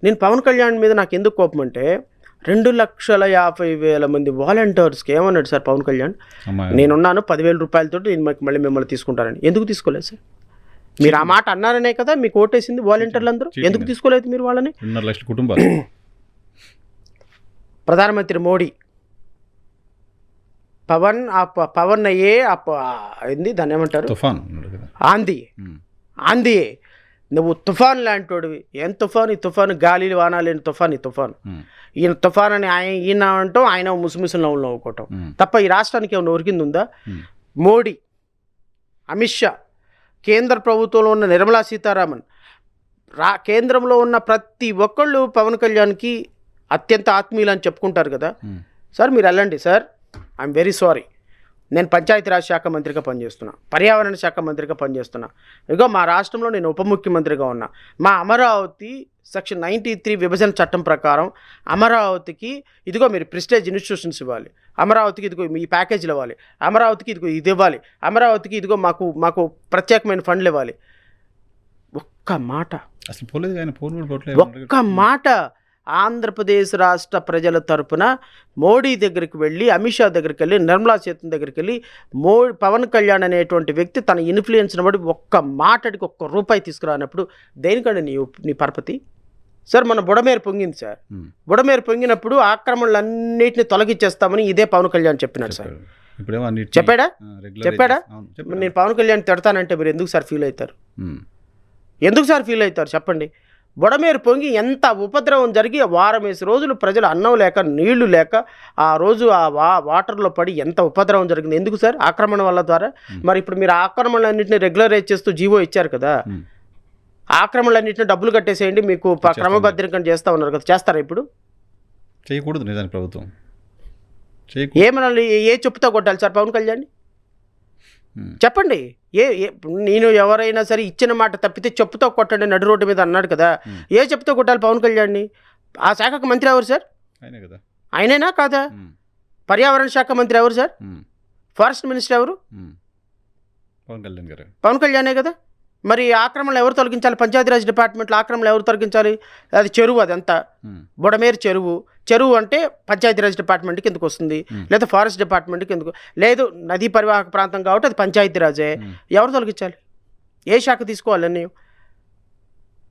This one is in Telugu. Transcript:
నేను పవన్ కళ్యాణ్ మీద నాకు ఎందుకు కోపం అంటే 2,50,000 మంది వాలంటీర్స్కి ఏమన్నాడు సార్ పవన్ కళ్యాణ్, నేనున్నాను 10,000 రూపాయలతో నేను మళ్ళీ మిమ్మల్ని తీసుకుంటానని. ఎందుకు తీసుకోలేదు సార్? మీరు ఆ మాట అన్నారనే కదా మీకు ఓటేసింది వాలంటీర్లు అందరూ. ఎందుకు తీసుకోలేదు మీరు వాళ్ళని? 2.5 లక్షల కుటుంబాలు. ప్రధానమంత్రి మోడీ పవన్ అయ్యే ఏంది దాన్ని ఏమంటారు, తుఫాన్ ఆంధీ నువ్వు తుఫాన్ లాంటి వాడివి. ఏం తుఫాన్? ఈ తుఫాను గాలిలు వానాలేని తుఫాన్. ఈ తుఫాను ఈయన తుఫాన్ అని ఈయన అంటాం, ఆయన ముసుముసులు నవ్వులు నవ్వుకోవటం తప్ప ఈ రాష్ట్రానికి ఏమైనా ఒరిగింది ఉందా? మోడీ, అమిత్ షా, కేంద్ర ప్రభుత్వంలో ఉన్న నిర్మలా సీతారామన్, కేంద్రంలో ఉన్న ప్రతి ఒక్కళ్ళు పవన్ కళ్యాణ్కి అత్యంత ఆత్మీయులు అని చెప్పుకుంటారు కదా సార్. మీరు వెళ్ళండి సార్, ఐఎమ్ వెరీ సారీ. నేను పంచాయతీరాజ్ శాఖ మంత్రిగా పనిచేస్తున్నా, పర్యావరణ శాఖ మంత్రిగా పనిచేస్తున్నా, ఇగో మా రాష్ట్రంలో నేను ఉప ముఖ్యమంత్రిగా ఉన్నా. మా అమరావతి సెక్షన్ 93 విభజన చట్టం ప్రకారం అమరావతికి ఇదిగో మీరు ప్రెస్టేజ్ ఇన్స్టిట్యూషన్స్ ఇవ్వాలి, అమరావతికి ఇదిగో మీ ప్యాకేజీలు ఇవ్వాలి, అమరావతికి ఇదిగో ఇది ఇవ్వాలి, అమరావతికి ఇదిగో మాకు ప్రత్యేకమైన ఫండ్లు ఇవ్వాలి. ఒక్క మాట, ఒక్క మాట ఆంధ్రప్రదేశ్ రాష్ట్ర ప్రజల తరపున మోడీ దగ్గరికి వెళ్ళి, అమిత్ షా దగ్గరికి వెళ్ళి, నిర్మలా సీతారామన్ దగ్గరికి వెళ్ళి, పవన్ కళ్యాణ్ అనేటువంటి వ్యక్తి తన ఇన్ఫ్లుయెన్స్ని బట్టి ఒక్క మాటడికి ఒక్క రూపాయి తీసుకురానప్పుడు దేనికంటే నీ పరపతి సార్? మన బుడమేరు పొంగింది సార్. బుడమేరు పొంగినప్పుడు ఆక్రమణలన్నింటినీ తొలగించేస్తామని ఇదే పవన్ కళ్యాణ్ చెప్పినాడు సార్. చెప్పాడా? నేను పవన్ కళ్యాణ్ తిడతానంటే మీరు ఎందుకు సార్ ఫీల్ అవుతారు? ఎందుకు సార్ ఫీల్ అవుతారు చెప్పండి? బుడమేరు పొంగి ఎంత ఉపద్రవం జరిగి 20 రోజులు ప్రజలు అన్నం లేక నీళ్లు లేక ఆ రోజు ఆ వాటర్లో పడి ఎంత ఉపద్రవం జరిగింది. ఎందుకు సార్? ఆక్రమణ వల్ల ద్వారా. మరి ఇప్పుడు మీరు ఆక్రమణలన్నింటినీ రెగ్యులరైజ్ చేస్తూ జీవో ఇచ్చారు కదా, ఆక్రమణలన్నింటినీ డబ్బులు కట్టేసేయండి మీకు క్రమబద్ధీకరణ చేస్తూ ఉన్నారు కదా, చేస్తారా ఇప్పుడు? చేయకూడదు నిజానికి ప్రభుత్వం. ఏమన్నా ఏ చెప్పుతో కొట్టాలి సార్ పవన్ కళ్యాణ్? చెప్పండి. నేను ఎవరైనా సరే ఇచ్చిన మాట తప్పితే చెప్పుతో కొట్టండి నడు రోడ్డు మీద అన్నాడు కదా, ఏ చెప్పుతో కొట్టాలి పవన్ కళ్యాణ్ని? ఆ శాఖకు మంత్రి ఎవరు సార్? ఆయనేనా కాదా? పర్యావరణ శాఖ మంత్రి ఎవరు సార్? ఫారెస్ట్ మినిస్టర్ ఎవరు? పవన్ కళ్యాణే కదా. మరి ఆక్రమణలు ఎవరు తొలగించాలి? పంచాయతీరాజ్ డిపార్ట్మెంట్లో ఆక్రమణలు ఎవరు తొలగించాలి? అది చెరువు, అదంతా బుడమేరు చెరువు అంటే పంచాయతీరాజ్ డిపార్ట్మెంట్కి ఎందుకు వస్తుంది, లేదా ఫారెస్ట్ డిపార్ట్మెంట్కి ఎందుకు లేదు? నదీ పరివాహక ప్రాంతం కాబట్టి అది పంచాయతీరాజే. ఎవరు తొలగించాలి? ఏ శాఖ తీసుకోవాలి నిర్ణయం?